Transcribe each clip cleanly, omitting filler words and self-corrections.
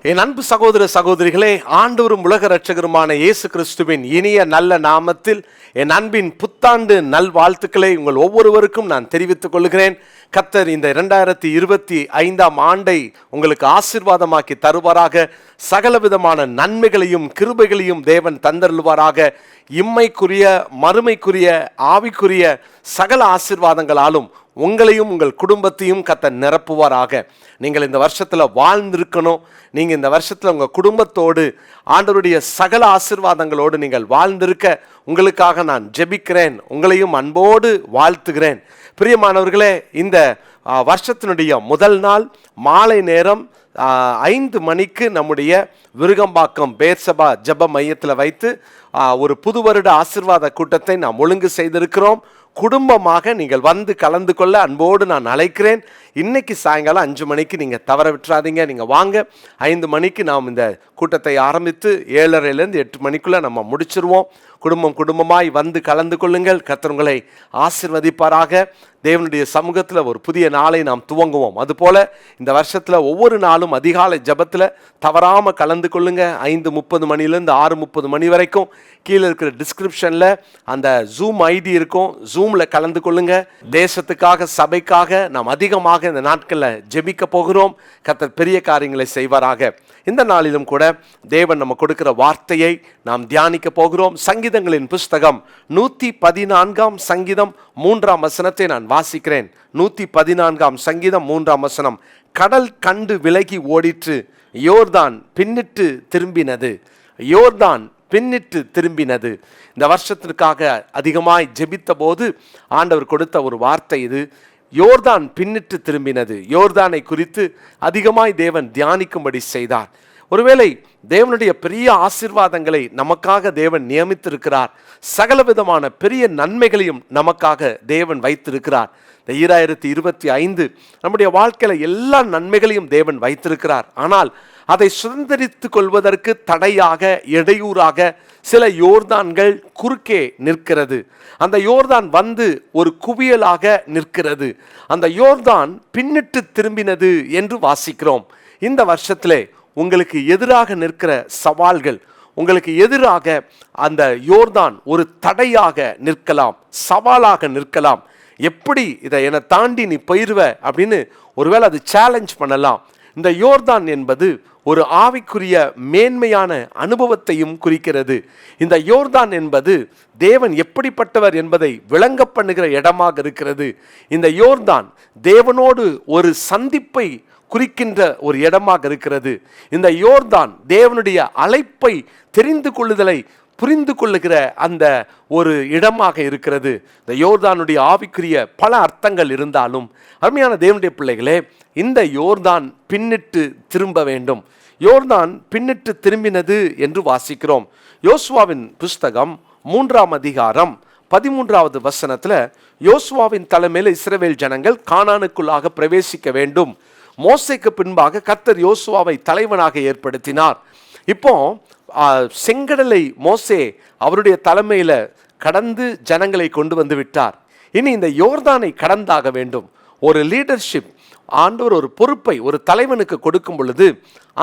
என் அன்பு சகோதர சகோதரிகளே, ஆண்டவரும் உலக இரட்சகருமான இயேசு கிறிஸ்துவின் இனிய நல்ல நாமத்தில் என் அன்பின் புத்தாண்டு நல்வாழ்த்துக்களை உங்கள் ஒவ்வொருவருக்கும் நான் தெரிவித்துக் கொள்கிறேன். கர்த்தர் இந்த 2025ஆம் ஆண்டை உங்களுக்கு ஆசீர்வாதமாக்கி தருவாராக. சகலவிதமான நன்மைகளையும் கிருபைகளையும் தேவன் தந்தருள்வாராக. இம்மைக்குரிய மறுமைக்குரிய ஆவிக்குரிய சகல ஆசீர்வாதங்களாலும் உங்களையும் உங்கள் குடும்பத்தையும் கர்த்தர் நிரப்புவாராக. நீங்கள் இந்த வருஷத்தில் வாழ்ந்திருக்கணும். நீங்கள் இந்த வருஷத்தில் உங்கள் குடும்பத்தோடு ஆண்டவருடைய சகல ஆசீர்வாதங்களோடு நீங்கள் வாழ்ந்திருக்க உங்களுக்காக நான் ஜெபிக்கிறேன். உங்களையும் அன்போடு வாழ்த்துகிறேன். பிரியமானவர்களே, இந்த வருஷத்தினுடைய முதல் நாள் மாலை நேரம் 5 மணிக்கு நம்முடைய விருகம்பாக்கம் பேர்சபா ஜெப மையத்தில் வைத்து ஒரு புது வருட ஆசீர்வாத கூட்டத்தை நாம் ஒழுங்கு செய்திருக்கிறோம். குடும்பமாக நீங்கள் வந்து கலந்து கொள்ள அன்போடு நான் அழைக்கிறேன். இன்னைக்கு சாயங்காலம் 5 மணிக்கு நீங்கள் தவற விட்டுறாதீங்க. நீங்கள் வாங்க. 5 மணிக்கு நாம் இந்த கூட்டத்தை ஆரம்பித்து 7:30லேருந்து 8 மணிக்குள்ளே நம்ம முடிச்சிருவோம். குடும்பமாய் வந்து கலந்து கொள்ளுங்கள். கர்த்தர் உங்களை ஆசீர்வதிப்பாராக. தேவனுடைய சமூகத்தில் ஒரு புதிய நாளை நாம் துவங்குவோம். அதுபோல் இந்த வருஷத்தில் ஒவ்வொரு நாளும் அதிகாலை ஜெபத்தில் தவறாமல் கலந்து கொள்ளுங்க. 5:30 மணிலேருந்து 6:30 மணி வரைக்கும் கீழே இருக்கிற டிஸ்கிரிப்ஷனில் அந்த ஜூம் ஐடி இருக்கும். ஜூமில் கலந்து கொள்ளுங்க. தேசத்துக்காக சபைக்காக நாம் அதிகமாக இந்த நாட்களில் ஜெபிக்க போகிறோம். கர்த்தர் பெரிய காரியங்களை செய்வாராக. இந்த நாளிலும் கூட தேவன் நம்ம கொடுக்கிற வார்த்தையை நாம் தியானிக்க போகிறோம். சங்கீதங்களின் புஸ்தகம் 114ஆம் சங்கீதம் 3ஆம் வசனத்தை நான் வாசிக்கிறேன். 114ஆம் சங்கீதம் 3ஆம் வசனம். கடல் கண்டு விலகி ஓடிற்று, யோர்தான் பின்னிட்டு திரும்பினது. யோர்தான் பின்னிட்டு திரும்பினது. இந்த வருஷத்திற்காக அதிகமாய் ஜெபித்த போது ஆண்டவர் கொடுத்த ஒரு வார்த்தை இது. யோர்தான் பின்னிட்டு திரும்பினது. யோர்தானை குறித்து அதிகமாய் தேவன் தியானிக்கும்படி செய்தார். ஒருவேளை தேவனுடைய பெரிய ஆசீர்வாதங்களை நமக்காக தேவன் நியமித்திருக்கிறார். சகலவிதமான பெரிய நன்மைகளையும் நமக்காக தேவன் வைத்திருக்கிறார். இந்த 2025 நம்முடைய வாழ்க்கையில எல்லா நன்மைகளையும் தேவன் வைத்திருக்கிறார். ஆனால் அதை சுதந்திரித்து கொள்வதற்கு தடையாக இடையூறாக சில யோர்தான்கள் குறுக்கே நிற்கிறது. அந்த யோர்தான் வந்து ஒரு குவியலாக நிற்கிறது. அந்த யோர்தான் பின்னிட்டு திரும்பினது என்று வாசிக்கிறோம். இந்த வருஷத்திலே உங்களுக்கு எதிராக நிற்கிற சவால்கள், உங்களுக்கு எதிராக அந்த யோர்தான் ஒரு தடையாக நிற்கலாம், சவாலாக நிற்கலாம். எப்படி இதை என்னை தாண்டி நீ போயிருவ அப்படின்னு ஒருவேளை அது சேலஞ்ச் பண்ணலாம். இந்த யோர்தான் என்பது ஒரு ஆவிக்குரிய மேன்மையான அனுபவத்தையும் குறிக்கிறது. இந்த யோர்தான் என்பது தேவன் எப்படிப்பட்டவர் என்பதை விளங்க பண்ணுகிற இடமாக இருக்கிறது. இந்த யோர்தான் தேவனோடு ஒரு சந்திப்பை குறிக்கின்ற ஒரு இடமாக இருக்கிறது. இந்த யோர்தான் தேவனுடைய அழைப்பை தெரிந்து கொள்ளுதலை புரிந்து கொள்ளுகிற அந்த ஒரு இடமாக இருக்கிறது. இந்த யோர்தானுடைய ஆவிக்குரிய பல அர்த்தங்கள் இருந்தாலும் அருமையான தேவனுடைய பிள்ளைகளே, இந்த யோர்தான் பின்னிட்டு திரும்ப வேண்டும். யோர்தான் பின்னிட்டு திரும்பினது என்று வாசிக்கிறோம். யோசுவாவின் புஸ்தகம் 3ஆம் அதிகாரம் 13வது வசனத்தில் யோசுவாவின் தலைமையில் இஸ்ரவேல் ஜனங்கள் கானானுக்குள்ளாக பிரவேசிக்க வேண்டும். மோசேக்கு பின்பாக கர்த்தர் யோசுவாவை தலைவனாக ஏற்படுத்தினார். இப்போ செங்கடலை மோசே அவருடைய தலைமையில் கடந்து ஜனங்களை கொண்டு வந்து விட்டார். இனி இந்த யோர்தானை கடந்தாக வேண்டும். ஒரு லீடர்ஷிப், ஆண்டவர் ஒரு பொறுப்பை ஒரு தலைவனுக்கு கொடுக்கும் பொழுது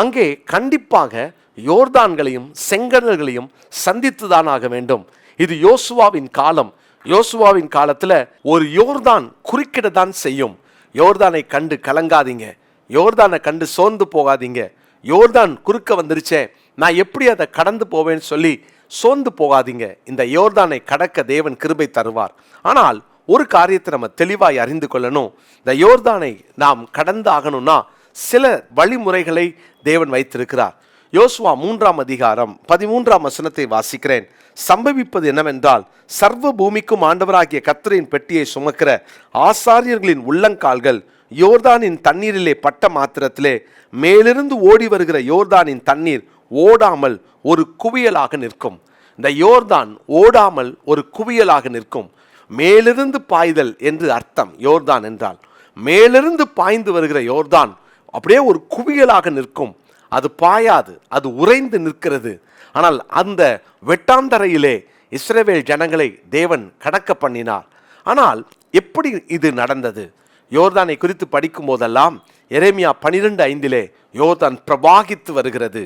அங்கே கண்டிப்பாக யோர்தான்களையும் செங்கடல்களையும் சந்தித்துதான் ஆக வேண்டும். இது யோசுவாவின் காலம். யோசுவாவின் காலத்தில் ஒரு யோர்தான் குறுக்கிட தான் செய்யும். யோர்தானை கண்டு கலங்காதீங்க. யோர்தானை கண்டு சோர்ந்து போகாதீங்க. யோர்தான் குறுக்க வந்துருச்சே, நான் எப்படி அதை கடந்து போவேன்னு சொல்லி சோர்ந்து போகாதீங்க. இந்த யோர்தானை கடக்க தேவன் கிருபை தருவார். ஆனால் ஒரு காரியத்தை நம்ம தெளிவாய் அறிந்து கொள்ளணும். இந்த யோர்தானை நாம் கடந்து ஆகணும்னா சில வழிமுறைகளை தேவன் வைத்திருக்கிறார். யோசுவா 3ஆம் அதிகாரம் 13ஆம் வசனத்தை வாசிக்கிறேன். சம்பவிப்பது என்னவென்றால், சர்வ பூமிக்கும் ஆண்டவராகிய கர்த்தரின் பெட்டியை சுமக்கிற ஆசாரியர்களின் உள்ளங்கால்கள் யோர்தானின் தண்ணீரிலே பட்ட மாத்திரத்திலே மேலிருந்து ஓடி வருகிற யோர்தானின் தண்ணீர் ஓடாமல் ஒரு குவியலாக நிற்கும். இந்த யோர்தான் ஓடாமல் ஒரு குவியலாக நிற்கும். மேலிருந்து பாய்தல் என்று அர்த்தம். யோர்தான் என்றால் மேலிருந்து பாய்ந்து வருகிற யோர்தான் அப்படியே ஒரு குவியலாக நிற்கும். அது பாயாது, அது உறைந்து நிற்கிறது. ஆனால் அந்த வெட்டாந்தரையிலே இஸ்ரவேல் ஜனங்களை தேவன் கடக்க பண்ணினார். ஆனால் எப்படி இது நடந்தது? யோர்தானை குறித்து படிக்கும் போதெல்லாம் எரேமியா 12:5 யோர்தான் பிரவாகித்து வருகிறது.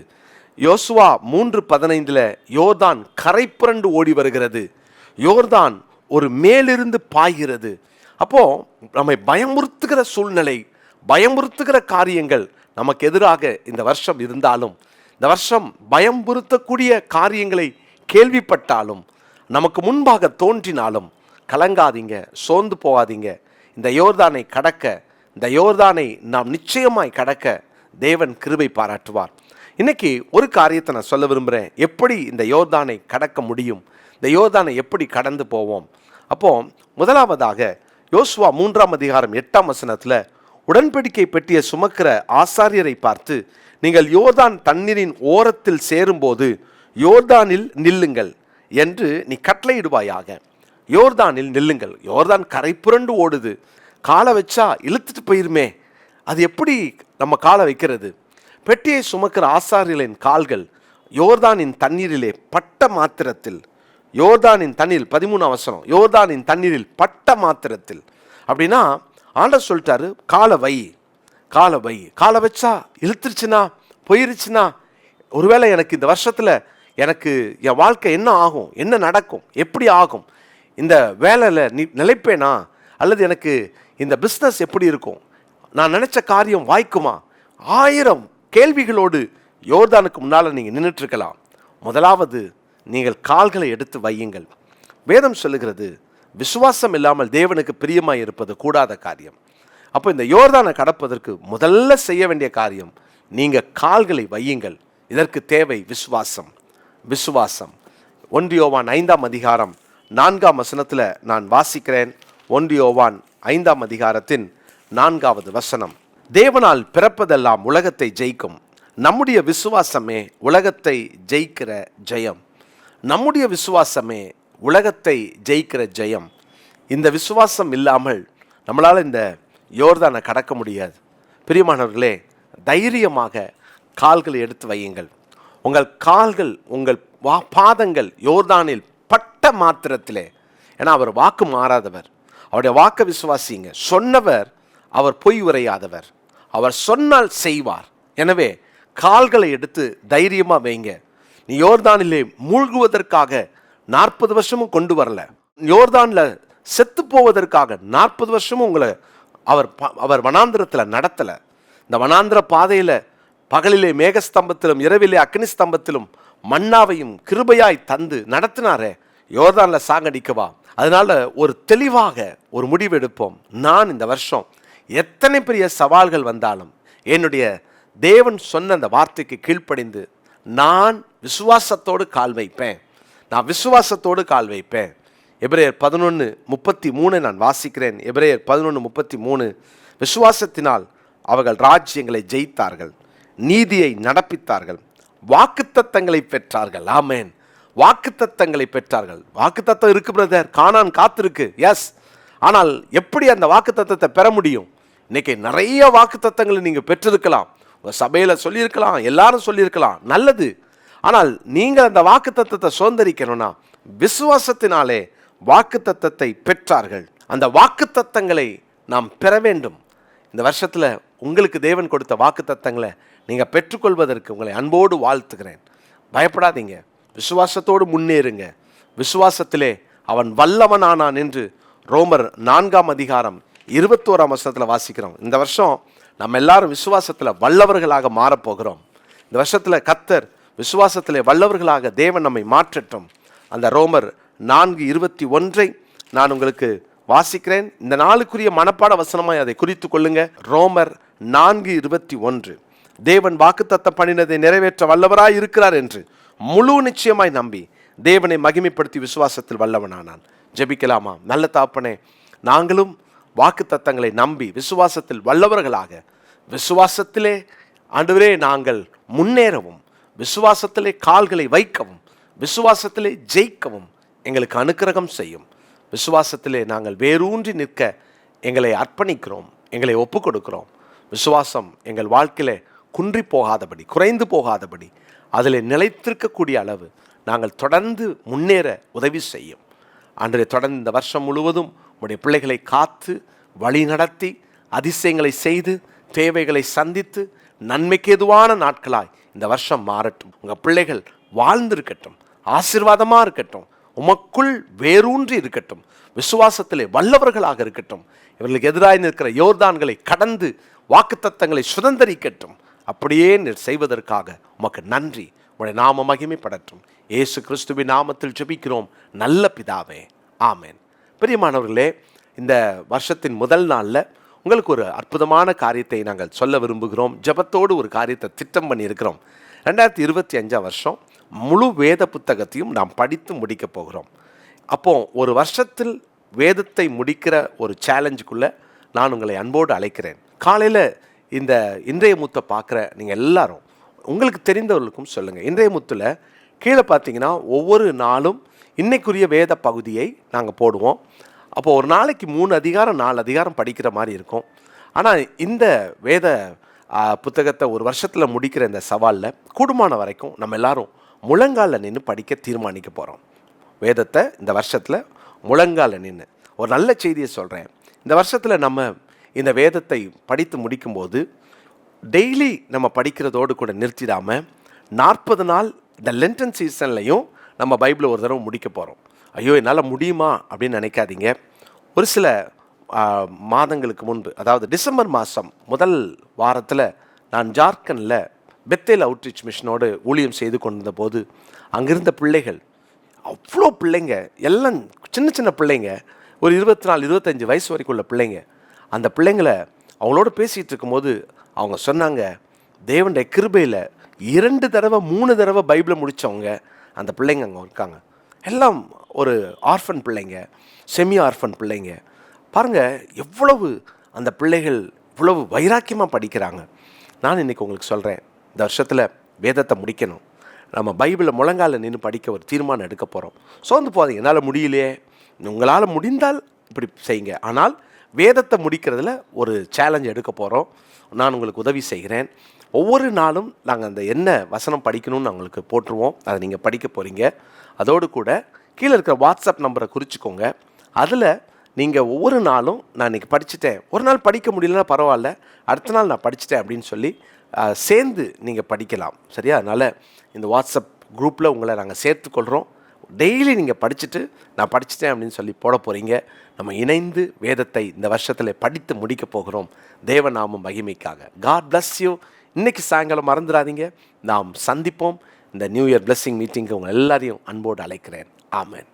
யோசுவா 3:15 யோர்தான் கரை புரண்டு ஓடி வருகிறது. யோர்தான் ஒரு மேலிருந்து பாய்கிறது. அப்போ நம்மை பயமுறுத்துகிற சூழ்நிலை, பயமுறுத்துகிற காரியங்கள் நமக்கு எதிராக இந்த வருஷம் இருந்தாலும், இந்த வருஷம் பயமுறுத்தக்கூடிய காரியங்களை கேள்விப்பட்டாலும், நமக்கு முன்பாக தோன்றினாலும் கலங்காதீங்க, சோர்ந்து போகாதீங்க. இந்த யோர்தானை கடக்க, இந்த யோர்தானை நாம் நிச்சயமாய் கடக்க தேவன் கிருபை பாராட்டுவார். இன்னைக்கு ஒரு காரியத்தை நான் சொல்ல விரும்புகிறேன். எப்படி இந்த யோர்தானை கடக்க முடியும், இந்த யோர்தானை எப்படி கடந்து போவோம்? அப்போ முதலாவதாக யோசுவா 3:8 உடன்படிக்கை பெட்டியை சுமக்கிற ஆசாரியரை பார்த்து, நீங்கள் யோர்தான் தண்ணீரின் ஓரத்தில் சேரும்போது யோர்தானில் நில்லுங்கள் என்று நீ கட்டளையிடுவாயாக. யோர்தானில் நில்லுங்கள். யோர்தான் கரை புரண்டு ஓடுது, காலை வச்சா இழுத்துட்டு போயிருமே, அது எப்படி நம்ம காலை வைக்கிறது? பெட்டியை சுமக்கிற ஆசாரியர்களின் கால்கள் யோர்தானின் தண்ணீரிலே பட்ட மாத்திரத்தில், யோர்தானின் தண்ணீர் 13 யோர்தானின் தண்ணீரில் பட்ட மாத்திரத்தில். அப்படின்னா ஆண்டவர் சொல்லிட்டாரு, காலை வை, காலை வை. காலை வச்சா இழுத்துருச்சுன்னா, போயிருச்சுன்னா, ஒருவேளை எனக்கு இந்த வருஷத்தில் எனக்கு என் வாழ்க்கை என்ன ஆகும், என்ன நடக்கும், எப்படி ஆகும், இந்த வேலையில் நிலைப்பேனா, அல்லது எனக்கு இந்த பிஸ்னஸ் எப்படி இருக்கும், நான் நினச்ச காரியம் வாய்க்குமா, 1000 கேள்விகளோடு யோர்தானுக்கு முன்னால் நீங்கள் நின்றுட்டுருக்கலாம். முதலாவது நீங்கள் கால்களை எடுத்து வையுங்கள். வேதம் சொல்லுகிறது, விசுவாசம் இல்லாமல் தேவனுக்கு பிரியமாய் இருப்பது கூடாத காரியம். அப்போ இந்த யோர்தானை கடப்பதற்கு முதல்ல செய்ய வேண்டிய காரியம், நீங்கள் கால்களை வையுங்கள். இதற்கு தேவை விசுவாசம். விசுவாசம் 1 யோவான் 5:4 நான் வாசிக்கிறேன். 1 யோவான் 5:4 தேவனால் பிறப்பதெல்லாம் உலகத்தை ஜெயிக்கும், நம்முடைய விசுவாசமே உலகத்தை ஜெயிக்கிற ஜெயம். நம்முடைய விசுவாசமே உலகத்தை ஜெயிக்கிற ஜெயம். இந்த விசுவாசம் இல்லாமல் நம்மளால் இந்த யோர்தானை கடக்க முடியாது. பிரியமானவர்களே, தைரியமாக கால்களை எடுத்து வையுங்கள். உங்கள் கால்கள், உங்கள் பாதங்கள் யோர்தானில் பட்ட மாத்திரத்திலே, ஏன்னா அவர் வாக்கு மாறாதவர், அவருடைய வாக்க விசுவாசிங்க. சொன்னவர் அவர் பொய் உரையாதவர், அவர் சொன்னால் செய்வார். எனவே கால்களை எடுத்து தைரியமாக வைங்க. நீ யோர்தானிலே மூழ்குவதற்காக 40 வருஷமும் கொண்டு வரல, யோர்தானில் செத்து போவதற்காக 40 வருஷமும் உங்களை அவர் வனாந்திரத்தில் நடத்தலை. இந்த வனாந்திர பாதையில் பகலிலே மேகஸ்தம்பத்திலும் இரவிலே அக்னி ஸ்தம்பத்திலும் மன்னாவையும் கிருபையாய் தந்து நடத்தினாரே, யோர்தானில் சாகடிக்கவா? அதனால ஒரு தெளிவாக ஒரு முடிவு எடுப்போம். நான் இந்த வருஷம் எத்தனை பெரிய சவால்கள் வந்தாலும் என்னுடைய தேவன் சொன்ன அந்த வார்த்தைக்கு கீழ்ப்படிந்து நான் விசுவாசத்தோடு கால் வைப்பேன், நான் விசுவாசத்தோடு கால் வைப்பேன். எபிரேயர் 11:33 நான் வாசிக்கிறேன். எபிரேயர் 11:33 விசுவாசத்தினால் அவர்கள் ராஜ்யங்களை ஜெயித்தார்கள், நீதியை நடப்பித்தார்கள், வாக்குத்தத்தங்களை பெற்றார்கள். ஆமேன். வாக்குத்தத்தங்களை பெற்றார்கள். வாக்குத்தத்தம் இருக்கு பிரதர், கானான் காத்திருக்கு. எஸ், ஆனால் எப்படி அந்த வாக்குத்தத்தத்தை பெற முடியும்? இன்னைக்கு நிறைய வாக்குத்தத்தங்களை நீங்கள் பெற்றிருக்கலாம், உங்கள் சபையில் சொல்லியிருக்கலாம், எல்லாரும் சொல்லியிருக்கலாம், நல்லது. ஆனால் நீங்கள் அந்த வாக்குத்தத்தத்தை சுதந்திரிக்கணும்னா விசுவாசத்தினாலே வாக்குத்தத்தத்தை பெற்றார்கள். அந்த வாக்குத்தத்தங்களை நாம் பெற வேண்டும். இந்த வருஷத்தில் உங்களுக்கு தேவன் கொடுத்த வாக்குத்தத்தங்களை நீங்கள் பெற்றுக்கொள்வதற்கு உங்களை அன்போடு வாழ்த்துகிறேன். பயப்படாதீங்க, விசுவாசத்தோடு முன்னேறுங்க. விசுவாசத்திலே அவன் வல்லவனானான் என்று ரோமர் 4:21 வாசிக்கிறோம். இந்த வருஷம் நம்ம எல்லாரும் விசுவாசத்தில் வல்லவர்களாக மாறப்போகிறோம். இந்த வருஷத்தில் கர்த்தர் விசுவாசத்திலே வல்லவர்களாக தேவன் நம்மை மாற்றட்டும். அந்த ரோமர் 4:21 நான் உங்களுக்கு வாசிக்கிறேன். இந்த நாளுக்குரிய மனப்பாட வசனமாய் அதை குறித்து கொள்ளுங்க. ரோமர் 4:21 தேவன் வாக்குத்தத்தம் பண்ணினதை நிறைவேற்ற வல்லவராய் இருக்கிறார் என்று முழு நிச்சயமாய் நம்பி தேவனை மகிமைப்படுத்தி விசுவாசத்தில் வல்லவனானான். ஜெபிக்கலாமா? நல்ல தாப்பனே, நாங்களும் வாக்குத்தத்தங்களை நம்பி விசுவாசத்தில் வல்லவர்களாக, விசுவாசத்திலே ஆண்டவரே நாங்கள் முன்னேறவும், விசுவாசத்திலே கால்களை வைக்கவும், விசுவாசத்திலே ஜெயிக்கவும் எங்களுக்கு அனுக்கிரகம் செய்யும். விசுவாசத்திலே நாங்கள் வேரூன்றி நிற்க எங்களை அர்ப்பணிக்கிறோம், எங்களை ஒப்பு கொடுக்கிறோம். விசுவாசம் எங்கள் வாழ்க்கையிலே குன்றி போகாதபடி, குறைந்து போகாதபடி, அதில் நிலைத்திருக்கக்கூடிய அளவு நாங்கள் தொடர்ந்து முன்னேற உதவி செய்யும். அன்றைய தொடர்ந்து இந்த வருஷம் முழுவதும் உடைய பிள்ளைகளை காத்து வழி நடத்தி அதிசயங்களை செய்து தேவைகளை சந்தித்து நன்மைக்கு எதுவான நாட்களாய் இந்த வருஷம் மாறட்டும். உங்கள் பிள்ளைகள் வாழ்ந்திருக்கட்டும், ஆசீர்வாதமாக இருக்கட்டும், உமக்குள் வேரூன்றி இருக்கட்டும், விசுவாசத்திலே வல்லவர்களாக இருக்கட்டும். இவர்களுக்கு எதிராக நிற்கிற யோர்தான்களை கடந்து வாக்குத்தத்தங்களை சுதந்தரிக்கட்டும். அப்படியே செய்வதற்காக உமக்கு நன்றி. உடைய நாம மகிமைப்படட்டும். இயேசு கிறிஸ்துவின் நாமத்தில் ஜெபிக்கிறோம் நல்ல பிதாவே, ஆமென். பிரியமானவர்களே, இந்த வருஷத்தின் முதல் நாளில் உங்களுக்கு ஒரு அற்புதமான காரியத்தை நாங்கள் சொல்ல விரும்புகிறோம். ஜெபத்தோடு ஒரு காரியத்தை திட்டம் பண்ணியிருக்கிறோம். 2025 வருஷம் முழு வேத புத்தகத்தையும் நாம் படித்து முடிக்க போகிறோம். அப்போது ஒரு வருஷத்தில் வேதத்தை முடிக்கிற ஒரு சேலஞ்சுக்குள்ளே நான் உங்களை அன்போடு அழைக்கிறேன். காலையில் இந்த இன்றைய முத்தை பார்க்குற நீங்கள் எல்லாரும் உங்களுக்கு தெரிந்தவர்களுக்கும் சொல்லுங்கள். இன்றைய முத்தில் கீழே பார்த்தீங்கன்னா ஒவ்வொரு நாளும் இன்னைக்குரிய வேத பகுதியை நாங்கள் போடுவோம். அப்போது ஒரு நாளைக்கு 3 அதிகாரம் 4 அதிகாரம் படிக்கிற மாதிரி இருக்கும். ஆனால் இந்த வேத புத்தகத்தை ஒரு வருஷத்தில் முடிக்கிற இந்த சவாலில் கூடுமான வரைக்கும் நம்ம எல்லாரும் முழங்காலில் நின்று படிக்க தீர்மானிக்க போகிறோம். வேதத்தை இந்த வருஷத்தில் முழங்காலில் நின்று ஒரு நல்ல செய்தியை சொல்கிறேன். இந்த வருஷத்தில் நம்ம இந்த வேதத்தை படித்து முடிக்கும்போது டெய்லி நம்ம படிக்கிறதோடு கூட நிறுத்திடாமல் 40 நாள் இந்த லென்டன் சீசன்லையும் நம்ம பைபிளை ஒரு தடவை முடிக்க போகிறோம். ஐயோ என்னால் முடியுமா அப்படின்னு நினைக்காதீங்க. ஒரு சில மாதங்களுக்கு முன்பு, அதாவது டிசம்பர் மாதம் முதல் வாரத்தில் நான் ஜார்க்கண்டில் பெத்தேல் அவுட்ரீச் மிஷனோடு ஊழியம் செய்து கொண்டிருந்த போது அங்கிருந்த பிள்ளைகள், அவ்வளோ பிள்ளைங்க, எல்லாம் சின்ன சின்ன பிள்ளைங்க, ஒரு 24-25 வயசு வரைக்கும் உள்ள பிள்ளைங்க. அந்த பிள்ளைங்களை அவங்களோட பேசிகிட்டு இருக்கும்போது அவங்க சொன்னாங்க, தேவனுடைய கிருபையில் 2 தடவை 3 தடவை பைபிளை முடித்தவங்க அந்த பிள்ளைங்க அங்கே இருக்காங்க. எல்லாம் ஒரு ஆர்ஃபன் பிள்ளைங்க, செமி ஆர்ஃபன் பிள்ளைங்க. பாருங்கள் எவ்வளவு அந்த பிள்ளைகள் இவ்வளவு வைராக்கியமாக படிக்கிறாங்க. நான் இன்றைக்கி உங்களுக்கு சொல்கிறேன், இந்த வருஷத்தில் வேதத்தை முடிக்கணும். நம்ம பைபிளை முழங்கால நின்று படிக்க ஒரு தீர்மானம் எடுக்க போகிறோம். சோர்ந்து போகாதீங்க, என்னால் முடியலையே. உங்களால் முடிந்தால் இப்படி செய்யுங்க. ஆனால் வேதத்தை முடிக்கிறதுல ஒரு சேலஞ்ச் எடுக்க போகிறோம். நான் உங்களுக்கு உதவி செய்கிறேன். ஒவ்வொரு நாளும் நாங்கள் அந்த என்ன வசனம் படிக்கணும்னு அவங்களுக்கு போட்டுருவோம். அதை நீங்கள் படிக்க போகிறீங்க. அதோடு கூட கீழே இருக்கிற வாட்ஸ்அப் நம்பரை குறிச்சிக்கோங்க. அதில் நீங்கள் ஒவ்வொரு நாளும் நான் இன்றைக்கி படிச்சுட்டேன், ஒரு நாள் படிக்க முடியலன்னா பரவாயில்ல, அடுத்த நாள் நான் படிச்சுட்டேன் அப்படின்னு சொல்லி சேர்ந்து நீங்கள் படிக்கலாம். சரியா? அதனால் இந்த வாட்ஸ்அப் குரூப்பில் உங்களை நாங்கள் சேர்த்துக்கொள்கிறோம். டெய்லி நீங்கள் படிச்சுட்டு நான் படிச்சுட்டேன் அப்படின்னு சொல்லி போட போகிறீங்க. நம்ம இணைந்து வேதத்தை இந்த வருஷத்தில் படித்து முடிக்க போகிறோம். தேவநாமம் மகிமைக்காக. God bless you. இன்றைக்கி சாயங்காலம் மறந்துடாதீங்க, நாம் சந்திப்போம். இந்த நியூ இயர் பிளெஸிங் மீட்டிங்க்கு உங்கள் எல்லாரையும் அன்போடு அழைக்கிறேன். ஆமென்.